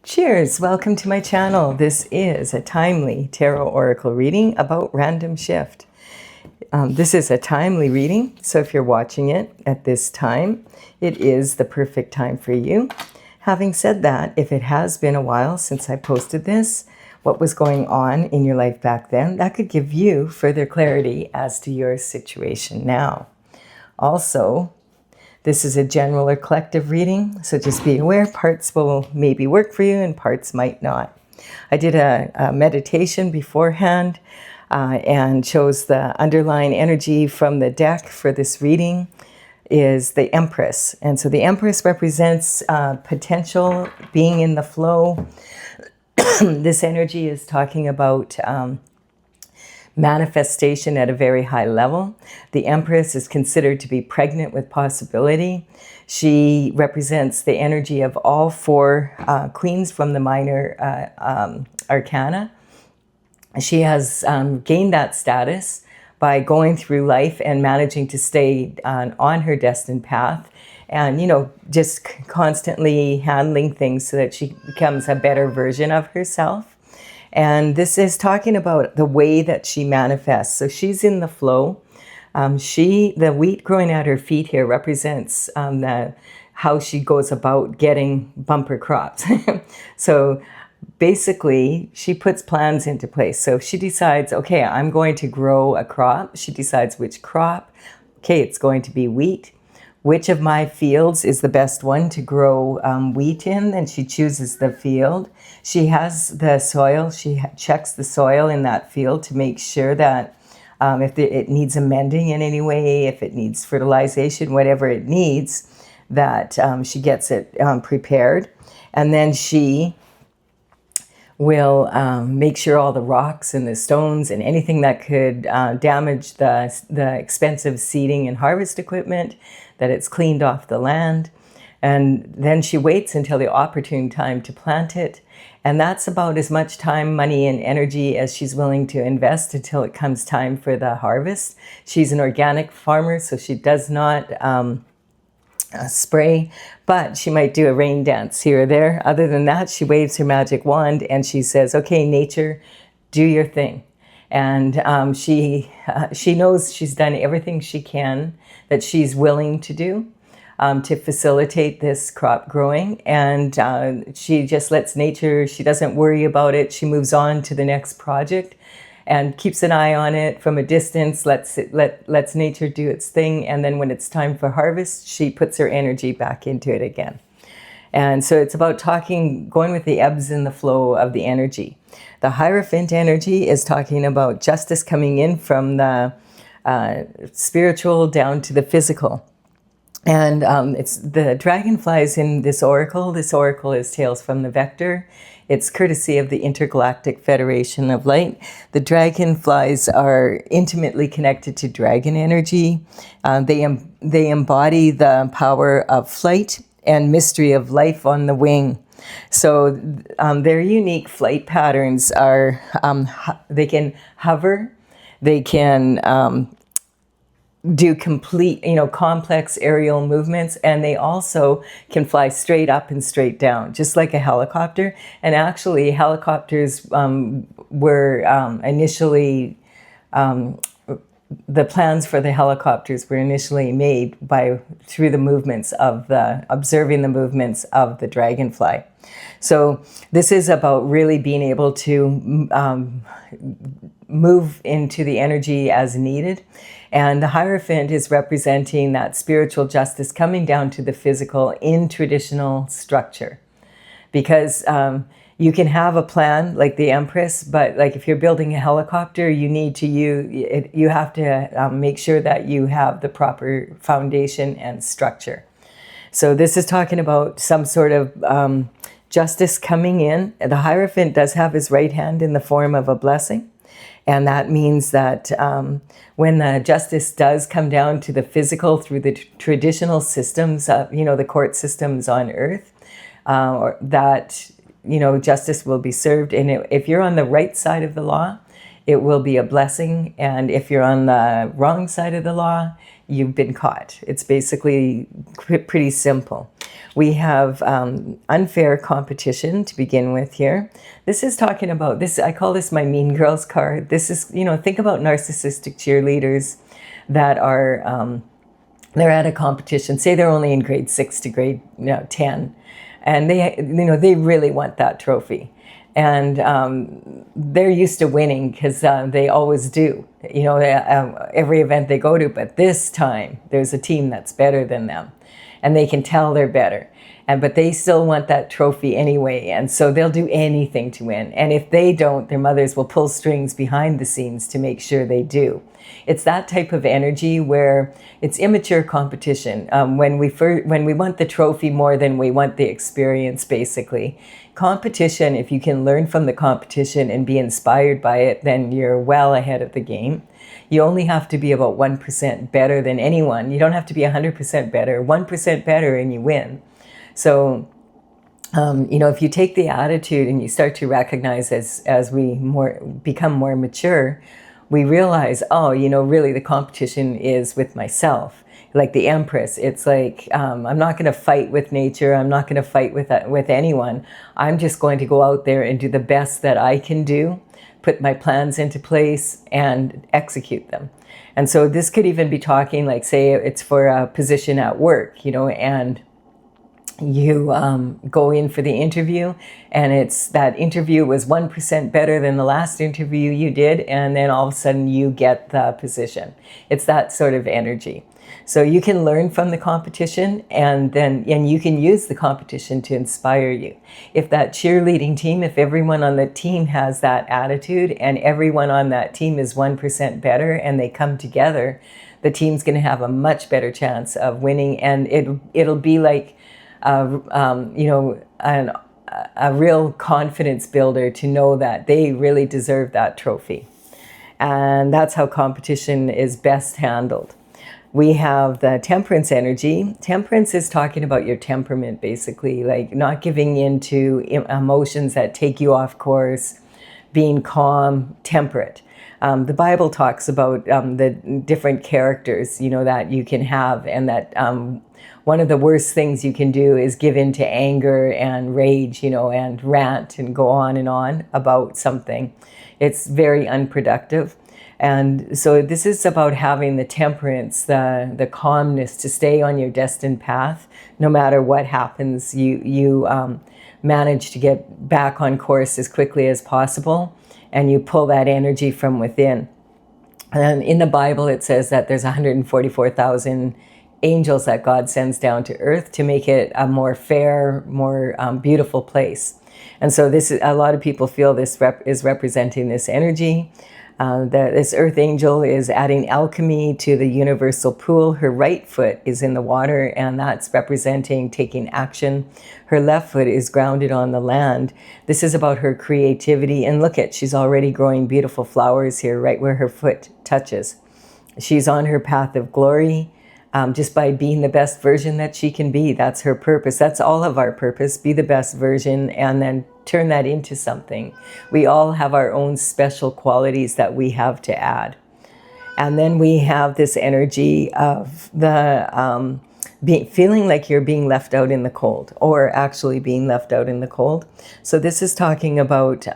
Cheers! Welcome to my channel. This is a timely tarot oracle reading about random shift. This is a timely reading, so if you're watching it at this time, it is the perfect time for you. Having said that, if it has been a while since I posted this, what was going on in your life back then, that could give you further clarity as to your situation now. Also, this is a general or collective reading, so just be aware parts will maybe work for you and parts might not. I did a meditation beforehand and chose the underlying energy from the deck for this reading is the Empress. And so the Empress represents potential, being in the flow. This energy is talking about manifestation at a very high level. The Empress is considered to be pregnant with possibility. She represents the energy of all four queens from the minor arcana. She has gained that status by going through life and managing to stay on her destined path and, just constantly handling things so that she becomes a better version of herself. And this is talking about the way that she manifests. So she's in the flow. The wheat growing at her feet here represents how she goes about getting bumper crops. So basically, she puts plans into place. So she decides, okay, I'm going to grow a crop. She decides which crop. Okay, it's going to be wheat. Which of my fields is the best one to grow wheat in? And she chooses the field. She has the soil. She checks the soil in that field to make sure that if it needs amending in any way, if it needs fertilization, whatever it needs, that she gets it prepared. And then she will make sure all the rocks and the stones and anything that could damage the expensive seeding and harvest equipment, that it's cleaned off the land. And then she waits until the opportune time to plant it. And that's about as much time, money, and energy as she's willing to invest until it comes time for the harvest. She's an organic farmer, so she does not spray, but she might do a rain dance here or there. Other than that, she waves her magic wand and she says, okay, nature, do your thing. And she knows she's done everything she can that she's willing to do to facilitate this crop growing. And she just lets nature, she doesn't worry about it. She moves on to the next project and keeps an eye on it from a distance, lets nature do its thing. And then when it's time for harvest, she puts her energy back into it again. And so it's about going with the ebbs and the flow of the energy. The Hierophant energy is talking about justice coming in from the spiritual down to the physical. And it's the dragonflies in this oracle. This oracle is Tales from the Vector. It's courtesy of the Intergalactic Federation of Light. The dragonflies are intimately connected to dragon energy. They embody the power of flight and mystery of life on the wing. So their unique flight patterns are, they can hover, they can do complete, complex aerial movements, and they also can fly straight up and straight down, just like a helicopter. And actually, helicopters were initially, the plans for the helicopters were initially made through the movements observing the movements of the dragonfly. So this is about really being able to move into the energy as needed. And the Hierophant is representing that spiritual justice coming down to the physical in traditional structure. Because you can have a plan like the Empress, but like if you're building a helicopter, you have to make sure that you have the proper foundation and structure. So this is talking about some sort of justice coming in. The Hierophant does have his right hand in the form of a blessing. And that means that when the justice does come down to the physical through the traditional systems, the court systems on earth, justice will be served. And if you're on the right side of the law, it will be a blessing. And if you're on the wrong side of the law, you've been caught. It's basically pretty simple. We have unfair competition to begin with here. This is talking about this. I call this my mean girls card. This is, think about narcissistic cheerleaders that are, they're at a competition. Say they're only in grade 6 to grade 10. And they really want that trophy. And they're used to winning because they always do, every event they go to. But this time, there's a team that's better than them. And they can tell they're better. But they still want that trophy anyway. And so they'll do anything to win. And if they don't, their mothers will pull strings behind the scenes to make sure they do. It's that type of energy where it's immature competition. When we want the trophy more than we want the experience, basically. Competition, if you can learn from the competition and be inspired by it, then you're well ahead of the game. You only have to be about 1% better than anyone. You don't have to be 100% better. 1% better and you win. So, if you take the attitude and you start to recognize as we become more mature, we realize, really the competition is with myself. Like the Empress, it's like, I'm not going to fight with nature. I'm not going to fight with anyone. I'm just going to go out there and do the best that I can do, put my plans into place and execute them. And so this could even be talking like, say it's for a position at work, and you go in for the interview and it's that interview was 1% better than the last interview you did, and then all of a sudden you get the position. It's that sort of energy. So you can learn from the competition and you can use the competition to inspire you. If that cheerleading team, if everyone on the team has that attitude and everyone on that team is 1% better and they come together, the team's going to have a much better chance of winning, and it'll be like a real confidence builder to know that they really deserve that trophy. And that's how competition is best handled. We have the temperance energy. Temperance is talking about your temperament, basically, like not giving in to emotions that take you off course, being calm, temperate. The Bible talks about the different characters, that you can have, and that one of the worst things you can do is give in to anger and rage, and rant and go on about something. It's very unproductive. And so this is about having the temperance, the calmness to stay on your destined path. No matter what happens, you manage to get back on course as quickly as possible, and you pull that energy from within. And in the Bible, it says that there's 144,000 angels that God sends down to earth to make it a more fair, more beautiful place. And so a lot of people feel this is representing this energy. This earth angel is adding alchemy to the universal pool. Her right foot is in the water, and that's representing taking action. Her left foot is grounded on the land. This is about her creativity. And look she's already growing beautiful flowers here, right where her foot touches. She's on her path of glory. Just by being the best version that she can be. That's her purpose. That's all of our purpose. Be the best version and then turn that into something. We all have our own special qualities that we have to add. And then we have this energy of the feeling like you're being left out in the cold, or actually being left out in the cold. So this is talking about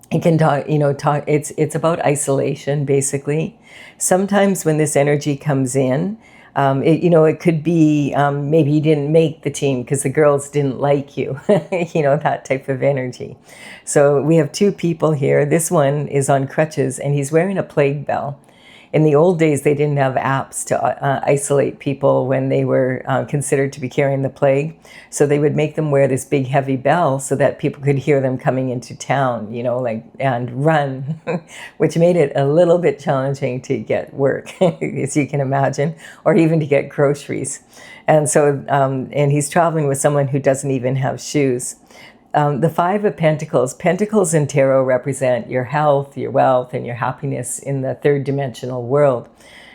it can talk, it's about isolation, basically. Sometimes when this energy comes in, it could be maybe you didn't make the team because the girls didn't like you, that type of energy. So we have two people here. This one is on crutches and he's wearing a plague bell. In the old days, they didn't have apps to isolate people when they were considered to be carrying the plague. So they would make them wear this big heavy bell so that people could hear them coming into town, and run, which made it a little bit challenging to get work, as you can imagine, or even to get groceries. And so, and he's traveling with someone who doesn't even have shoes. The Five of Pentacles. Pentacles in tarot represent your health, your wealth, and your happiness in the third dimensional world.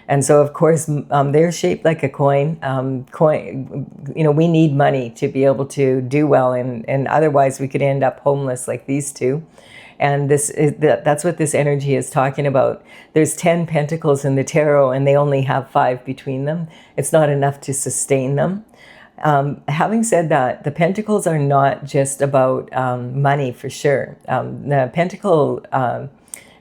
And so, of course, they're shaped like a coin. We need money to be able to do well, and otherwise we could end up homeless like these two. And that's what this energy is talking about. There's 10 pentacles in the tarot, and they only have 5 between them. It's not enough to sustain them. Having said that, the pentacles are not just about money for sure. The pentacle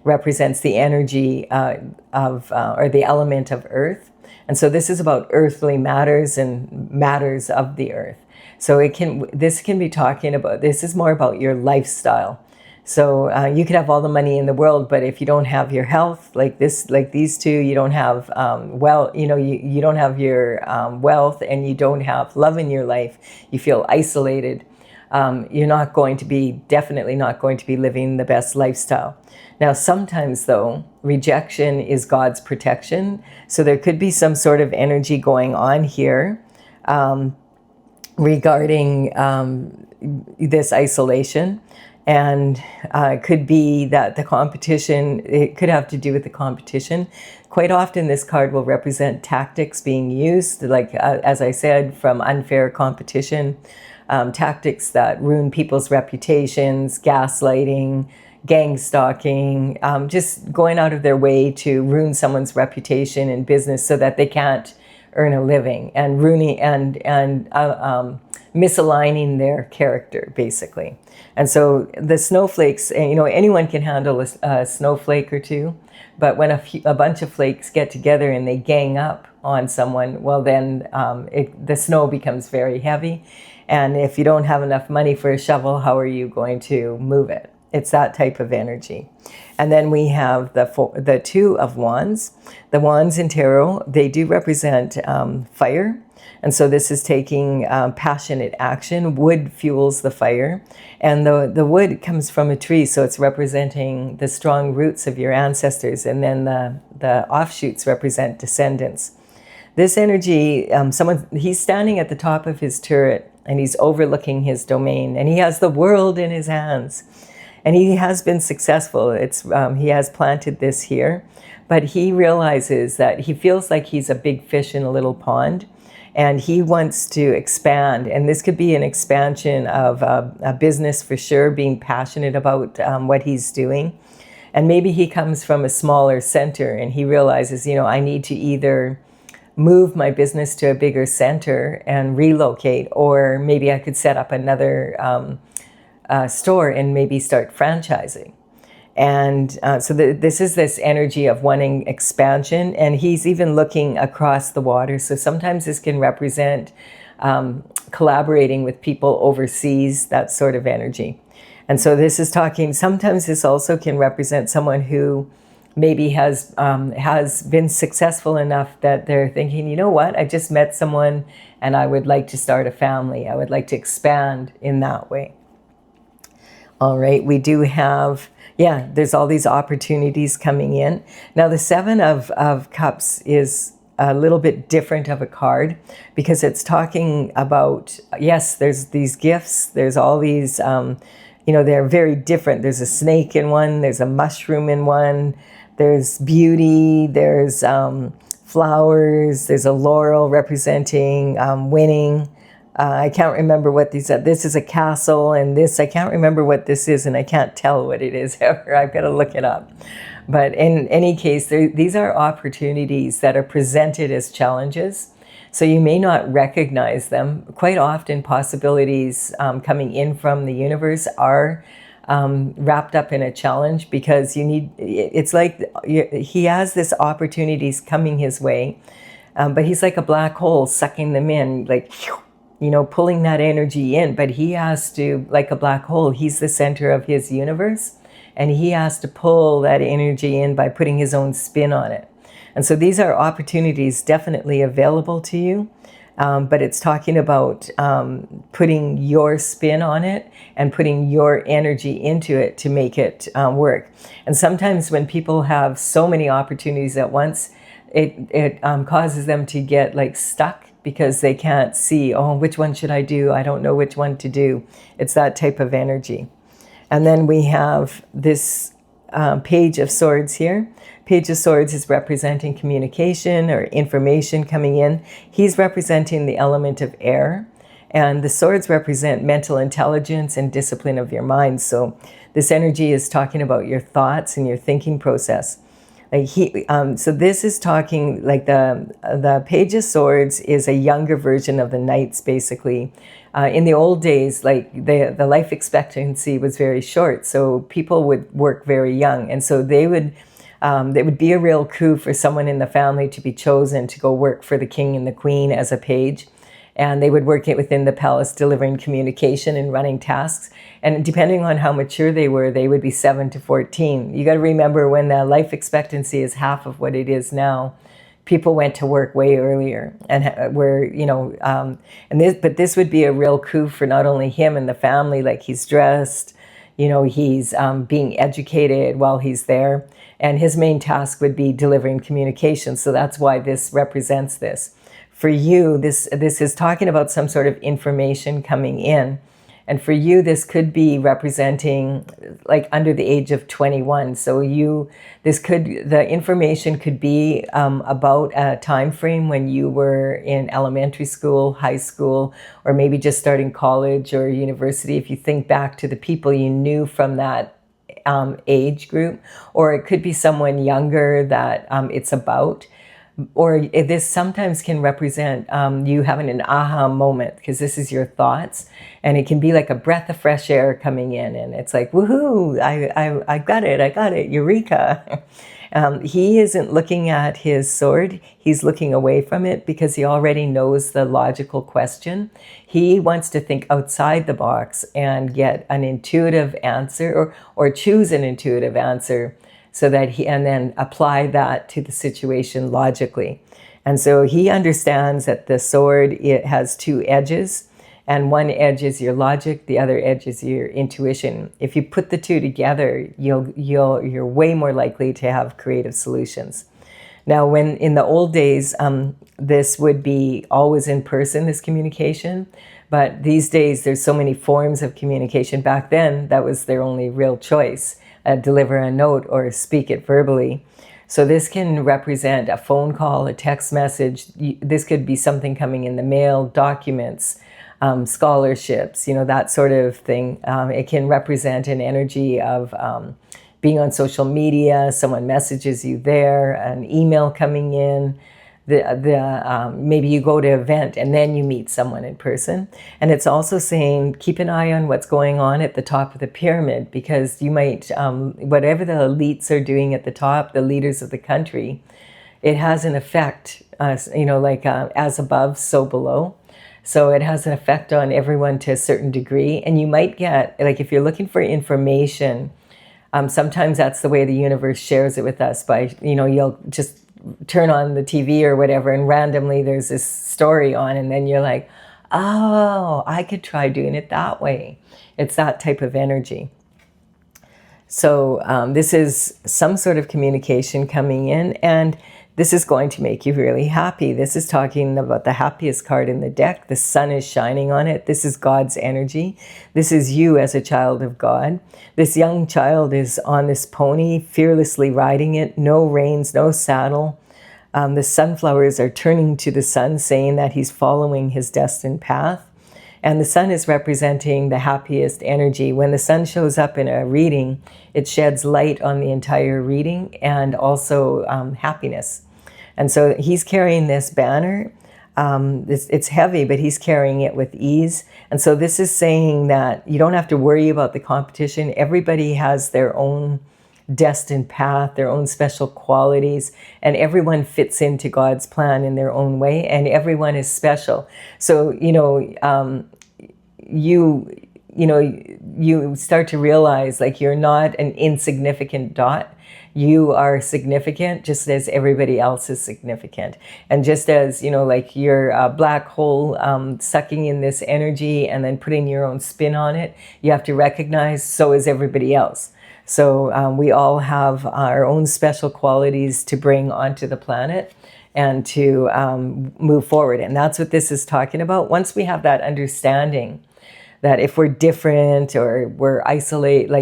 represents the energy or the element of earth. And so this is about earthly matters and matters of the earth. So this can be talking about, this is more about your lifestyle. So you could have all the money in the world, but if you don't have your health, like these two, you don't have you don't have your wealth, and you don't have love in your life. You feel isolated. You're not going to be, definitely not going to be living the best lifestyle. Now, sometimes though, rejection is God's protection. So there could be some sort of energy going on here regarding this isolation. And it could be that the competition, it could have to do with the competition. Quite often this card will represent tactics being used, like as I said, from unfair competition, tactics that ruin people's reputations, gaslighting, gang stalking, just going out of their way to ruin someone's reputation in business so that they can't earn a living, and ruining and misaligning their character, basically. And so the snowflakes, anyone can handle a snowflake or two, but when a bunch of flakes get together and they gang up on someone, well then the snow becomes very heavy. And if you don't have enough money for a shovel, how are you going to move it? It's that type of energy. And then we have the Two of Wands. The wands in tarot, they do represent fire. And so this is taking passionate action. Wood fuels the fire. And the wood comes from a tree, so it's representing the strong roots of your ancestors. And then the offshoots represent descendants. This energy, he's standing at the top of his turret, and he's overlooking his domain, and he has the world in his hands. And he has been successful. He has planted this here, but he realizes that he feels like he's a big fish in a little pond, and he wants to expand. And this could be an expansion of a business for sure, being passionate about what he's doing. And maybe he comes from a smaller center and he realizes, I need to either move my business to a bigger center and relocate, or maybe I could set up another store and maybe start franchising. And so this is this energy of wanting expansion, and he's even looking across the water. So sometimes this can represent collaborating with people overseas, that sort of energy. And so this is talking, sometimes this also can represent someone who maybe has been successful enough that they're thinking, you know what, I just met someone and I would like to start a family. I would like to expand in that way. All right, we do have, there's all these opportunities coming in. Now, the Seven of Cups is a little bit different of a card because it's talking about, yes, there's these gifts, there's all these, they're very different. There's a snake in one, there's a mushroom in one, there's beauty, there's flowers, there's a laurel representing winning. I can't remember what these are. This is a castle, and this, I can't remember what this is, and I can't tell what it is ever. I've got to look it up. But in any case, these are opportunities that are presented as challenges. So you may not recognize them. Quite often, possibilities coming in from the universe are wrapped up in a challenge, because it's like he has this opportunities coming his way, but he's like a black hole sucking them in, like, pulling that energy in. But he has to, like a black hole, he's the center of his universe, and he has to pull that energy in by putting his own spin on it. And so these are opportunities definitely available to you, but it's talking about putting your spin on it and putting your energy into it to make it work. And sometimes when people have so many opportunities at once, it causes them to get like stuck, because they can't see, which one should I do? I don't know which one to do. It's that type of energy. And then we have this Page of Swords here. Page of Swords is representing communication or information coming in. He's representing the element of air. And the swords represent mental intelligence and discipline of your mind. So this energy is talking about your thoughts and your thinking process. Like so this is talking like the Page of Swords is a younger version of the Knights, basically. In the old days, like the life expectancy was very short, so people would work very young, and so they would. It would be a real coup for someone in the family to be chosen to go work for the king and the queen as a page. And they would work within the palace, delivering communication and running tasks. And depending on how mature they were, they would be 7 to 14. You got to remember, when the life expectancy is half of what it is now, people went to work way earlier, and but this would be a real coup for not only him and the family, like he's dressed, he's being educated while he's there. And his main task would be delivering communication. So that's why this represents this. For you, this is talking about some sort of information coming in. And for you, this could be representing like under the age of 21. So the information could be about a time frame when you were in elementary school, high school, or maybe just starting college or university. If you think back to the people you knew from that age group, or it could be someone younger that it's about. Or this sometimes can represent you having an aha moment, because this is your thoughts, and it can be like a breath of fresh air coming in, and it's like, woohoo, I got it, eureka. He isn't looking at his sword, he's looking away from it because he already knows the logical question. He wants to think outside the box and get an intuitive answer, or choose an intuitive answer, so that and then apply that to the situation logically. And so he understands that the sword, it has two edges, and one edge is your logic, the other edge is your intuition. If you put the two together, you're way more likely to have creative solutions. Now, when in the old days, this would be always in person, this communication. But these days, there's so many forms of communication. Back then, that was their only real choice. Deliver a note or speak it verbally. So this can represent a phone call, a text message. This could be something coming in the mail, documents, scholarships, that sort of thing. It can represent an energy of being on social media. Someone messages you there, an email coming in. Maybe you go to an event and then you meet someone in person. And it's also saying, keep an eye on what's going on at the top of the pyramid, because you might, whatever the elites are doing at the top, the leaders of the country, it has an effect, as above, so below. So it has an effect on everyone to a certain degree. And you might get, like, if you're looking for information, sometimes that's the way the universe shares it with us by, you'll just turn on the TV or whatever, and randomly there's this story on, and then you're like, oh, I could try doing it that way. It's that type of energy. So this is some sort of communication coming in, and this is going to make you really happy. This is talking about the happiest card in the deck. The sun is shining on it. This is God's energy. This is you as a child of God. This young child is on this pony, fearlessly riding it. No reins, no saddle. The sunflowers are turning to the sun, saying that he's following his destined path. And the sun is representing the happiest energy. When the sun shows up in a reading, it sheds light on the entire reading, and also happiness. And so he's carrying this banner. It's heavy, but he's carrying it with ease. And so this is saying that you don't have to worry about the competition. Everybody has their own destined path, their own special qualities, and everyone fits into God's plan in their own way, and everyone is special. So, you start to realize, like, you're not an insignificant dot. You are significant just as everybody else is significant. And just as, like you're a black hole sucking in this energy and then putting your own spin on it, you have to recognize so is everybody else. So we all have our own special qualities to bring onto the planet and to move forward. And that's what this is talking about. Once we have that understanding, that if we're different or we're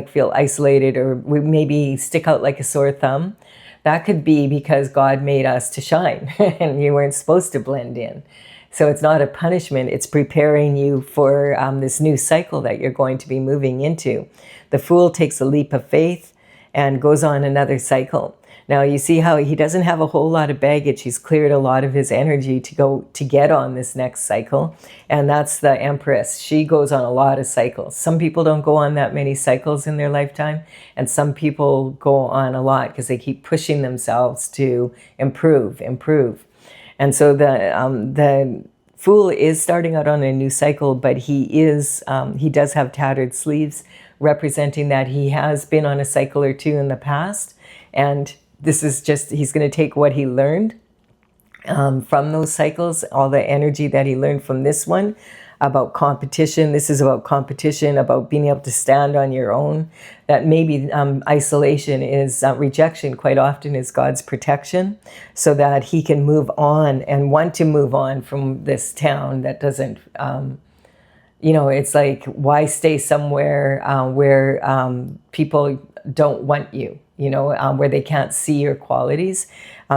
feel isolated, or we maybe stick out like a sore thumb, that could be because God made us to shine and you weren't supposed to blend in. So it's not a punishment, it's preparing you for this new cycle that you're going to be moving into. The Fool takes a leap of faith and goes on another cycle. Now you see how he doesn't have a whole lot of baggage. He's cleared a lot of his energy to get on this next cycle. And that's the Empress. She goes on a lot of cycles. Some people don't go on that many cycles in their lifetime, and some people go on a lot because they keep pushing themselves to improve. And so the Fool is starting out on a new cycle, but he does have tattered sleeves, representing that he has been on a cycle or two in the past. And this is just, he's going to take what he learned from those cycles, all the energy that he learned from this one about competition. This is about competition, about being able to stand on your own. That maybe isolation is rejection quite often is God's protection, so that he can move on and want to move on from this town that doesn't, it's like, why stay somewhere where people don't want you, where they can't see your qualities.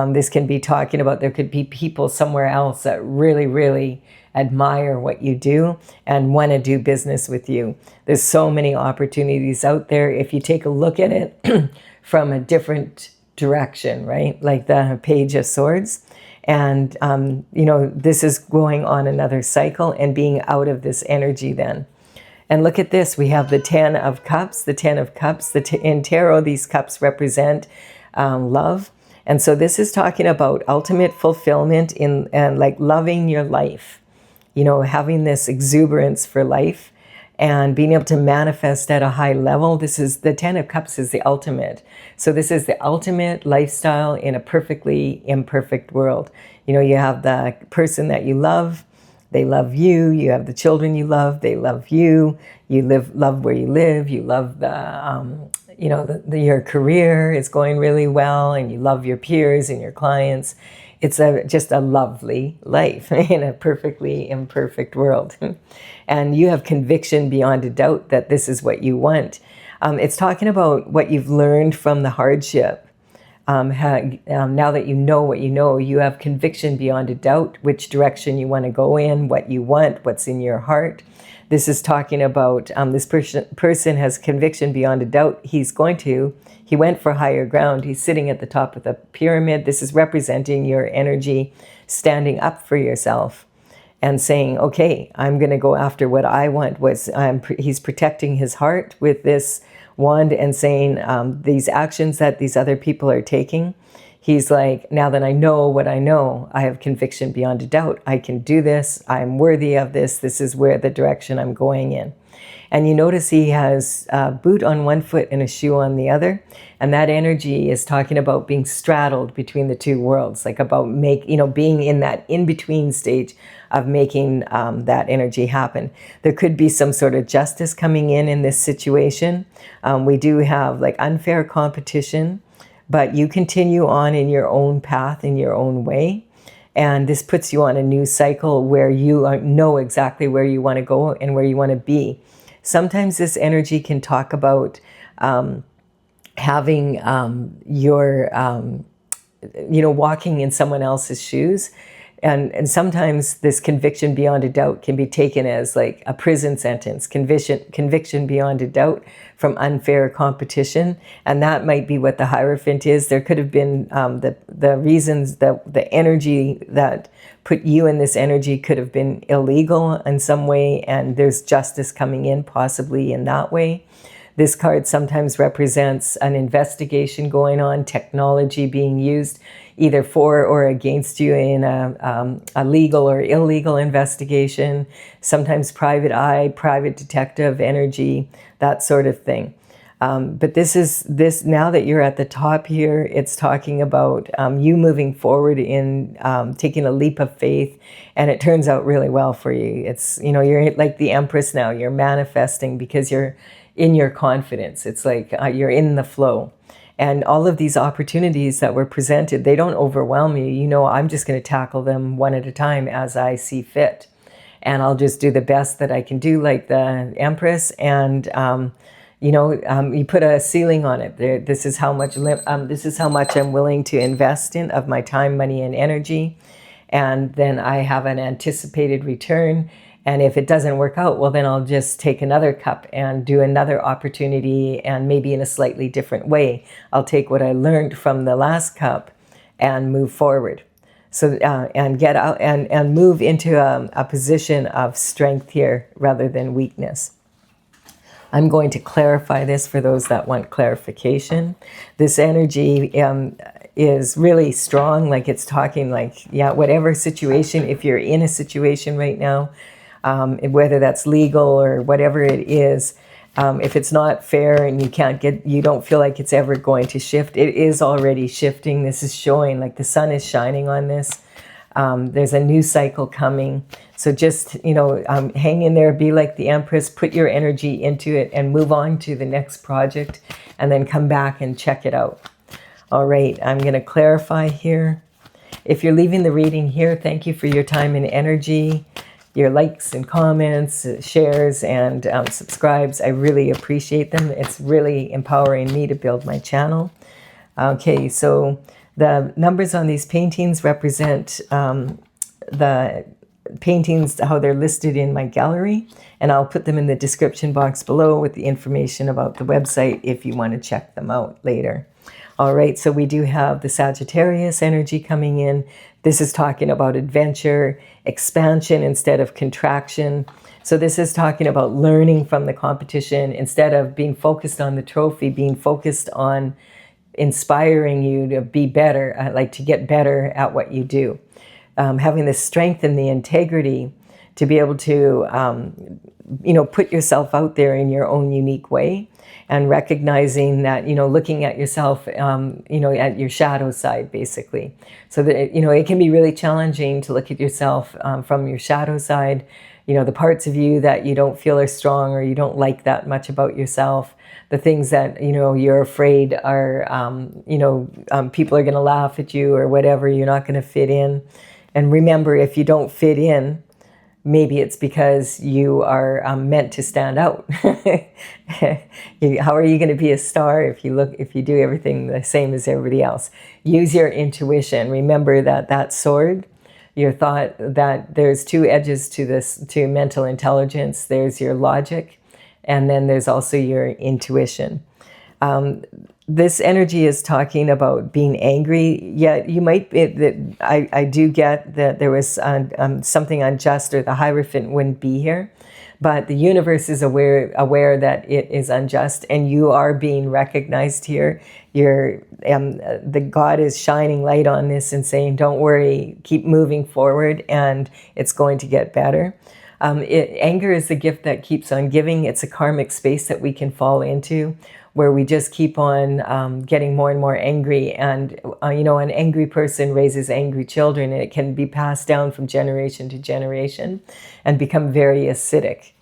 This can be talking about, there could be people somewhere else that really, really admire what you do and want to do business with you. There's so many opportunities out there if you take a look at it from a different direction, right? Like the Page of Swords. And, this is going on another cycle and being out of this energy then. And look at this. We have the Ten of Cups. The Ten of Cups. In Tarot, these cups represent love. And so this is talking about ultimate fulfillment and like loving your life. Having this exuberance for life and being able to manifest at a high level. This is the Ten of Cups is the ultimate. So this is the ultimate lifestyle in a perfectly imperfect world. You have the person that you love. They love you. You have the children you love. They love you. You love where you live. You love your career is going really well, and you love your peers and your clients. It's just a lovely life in a perfectly imperfect world. And you have conviction beyond a doubt that this is what you want. It's talking about what you've learned from the hardship. Now that you know what you have conviction beyond a doubt, which direction you want to go in, what you want, what's in your heart. This is talking about this person has conviction beyond a doubt. He went for higher ground. He's sitting at the top of the pyramid. This is representing your energy, standing up for yourself and saying, okay, I'm going to go after what I want. He's protecting his heart with this wand and saying these actions that these other people are taking. He's like, now that I know what I know, I have conviction beyond a doubt. I can do this. I'm worthy of this. This is where the direction I'm going in. And you notice he has a boot on one foot and a shoe on the other. And that energy is talking about being straddled between the two worlds, like about being in that in-between stage of making that energy happen. There could be some sort of justice coming in this situation. We do have like unfair competition, but you continue on in your own path, in your own way. And this puts you on a new cycle where you know exactly where you want to go and where you want to be. Sometimes this energy can talk about having walking in someone else's shoes. And sometimes this conviction beyond a doubt can be taken as like a prison sentence, conviction beyond a doubt from unfair competition. And that might be what the Hierophant is. There could have been the reasons that the energy that put you in this energy could have been illegal in some way. And there's justice coming in possibly in that way. This card sometimes represents an investigation going on, technology being used either for or against you in a legal or illegal investigation, sometimes private eye, private detective energy, that sort of thing. But this now that you're at the top here, it's talking about you moving forward in taking a leap of faith, and it turns out really well for you. It's, you're like the Empress now, you're manifesting because you're in your confidence. It's like you're in the flow. And all of these opportunities that were presented, they don't overwhelm you. I'm just going to tackle them one at a time as I see fit. And I'll just do the best that I can do, like the Empress. And, you put a ceiling on it. This is how much I'm willing to invest in of my time, money, and energy. And then I have an anticipated return. And if it doesn't work out, well, then I'll just take another cup and do another opportunity, and maybe in a slightly different way. I'll take what I learned from the last cup and move forward. So, and get out and move into a position of strength here rather than weakness. I'm going to clarify this for those that want clarification. This energy is really strong, like it's talking like, yeah, whatever situation, if you're in a situation right now, whether that's legal or whatever it is, if it's not fair and you don't feel like it's ever going to shift, it is already shifting. This is showing like the sun is shining on this. There's a new cycle coming. So just, hang in there, be like the Empress, put your energy into it and move on to the next project and then come back and check it out. All right, I'm going to clarify here. If you're leaving the reading here, thank you for your time and energy, your likes and comments, shares, and subscribes. I really appreciate them. It's really empowering me to build my channel. Okay, so the numbers on these paintings represent the paintings, how they're listed in my gallery, and I'll put them in the description box below with the information about the website if you want to check them out later. All right, so we do have the Sagittarius energy coming in. This is talking about adventure, expansion instead of contraction. So this is talking about learning from the competition instead of being focused on the trophy, being focused on inspiring you to be better, like to get better at what you do. Having the strength and the integrity to be able to, put yourself out there in your own unique way, and recognizing that, looking at yourself, at your shadow side, basically. So that, it can be really challenging to look at yourself from your shadow side, the parts of you that you don't feel are strong or you don't like that much about yourself, the things that, you're afraid are, people are going to laugh at you or whatever, you're not going to fit in. And remember, if you don't fit in, maybe it's because you are meant to stand out. How are you going to be a star if you do everything the same as everybody else? Use your intuition. Remember that sword, your thought, that there's two edges to mental intelligence. There's your logic, and then there's also your intuition. This energy is talking about being angry. Yeah, you might be, I do get that there was something unjust, or the Hierophant wouldn't be here, but the universe is aware that it is unjust, and you are being recognized here. The God is shining light on this and saying, don't worry, keep moving forward, and it's going to get better. Anger is the gift that keeps on giving. It's a karmic space that we can fall into, where we just keep on getting more and more angry. And, an angry person raises angry children, and it can be passed down from generation to generation and become very acidic.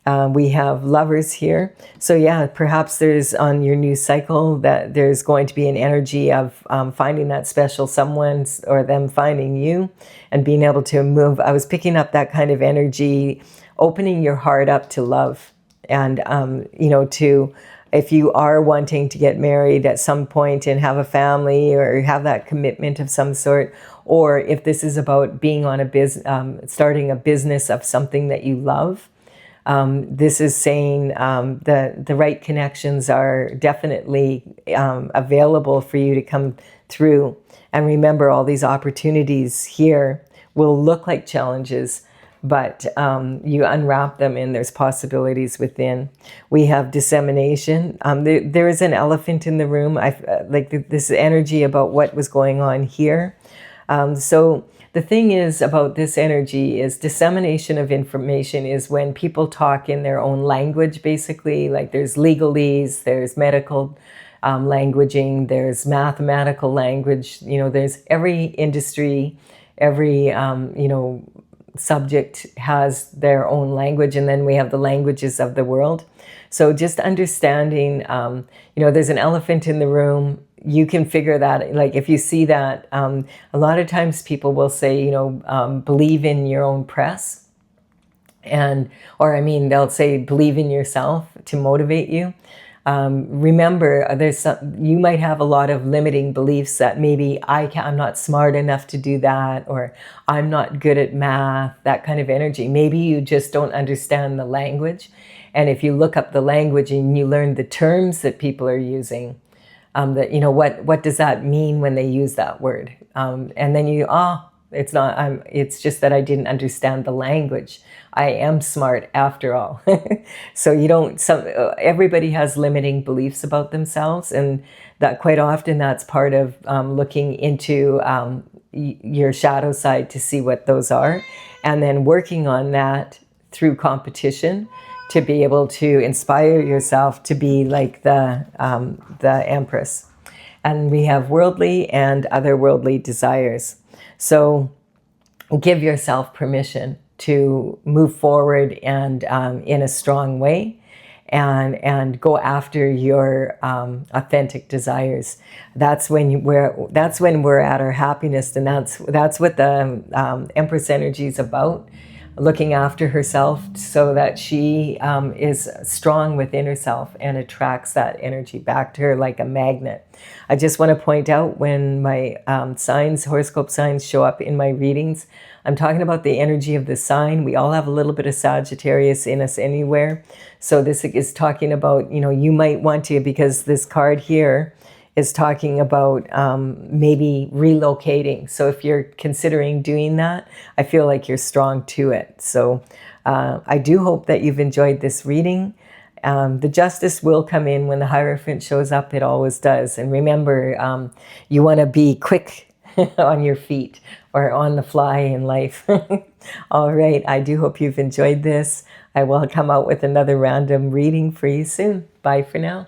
We have Lovers here. So yeah, perhaps there's on your new cycle that there's going to be an energy of finding that special someone, or them finding you and being able to move. I was picking up that kind of energy, opening your heart up to love, and, if you are wanting to get married at some point and have a family or have that commitment of some sort, or if this is about being on starting a business of something that you love, this is saying that the right connections are definitely available for you to come through. And remember, all these opportunities here will look like challenges, but you unwrap them and there's possibilities within. We have dissemination. There is an elephant in the room. Like this energy about what was going on here. So the thing is about this energy is dissemination of information is when people talk in their own language, basically. Like there's legalese, there's medical languaging, there's mathematical language. There's every industry, every, subject has their own language, and then we have the languages of the world. So just understanding, there's an elephant in the room. You can figure that, like if you see that, a lot of times people will say, believe in your own press, they'll say believe in yourself to motivate you. Remember, you might have a lot of limiting beliefs that maybe I'm not smart enough to do that, or I'm not good at math, that kind of energy. Maybe you just don't understand the language. And if you look up the language and you learn the terms that people are using, that, what does that mean when they use that word? And then it's not, it's just that I didn't understand the language. I am smart after all. So everybody has limiting beliefs about themselves, and that quite often that's part of looking into your shadow side to see what those are, and then working on that through competition to be able to inspire yourself to be like the Empress. And we have worldly and otherworldly desires. So give yourself permission to move forward and in a strong way, and go after your authentic desires. That's when we're at our happiness, and that's what the Empress energy is about. Looking after herself so that she is strong within herself and attracts that energy back to her like a magnet. I just want to point out, when my horoscope signs show up in my readings, I'm talking about the energy of the sign. We all have a little bit of Sagittarius in us anywhere. So this is talking about, you might want to, because this card here is talking about maybe relocating. So if you're considering doing that, I feel like you're strong to it. So I do hope that you've enjoyed this reading. The justice will come in when the Hierophant shows up. It always does. And remember, you want to be quick on your feet or on the fly in life. All right. I do hope you've enjoyed this. I will come out with another random reading for you soon. Bye for now.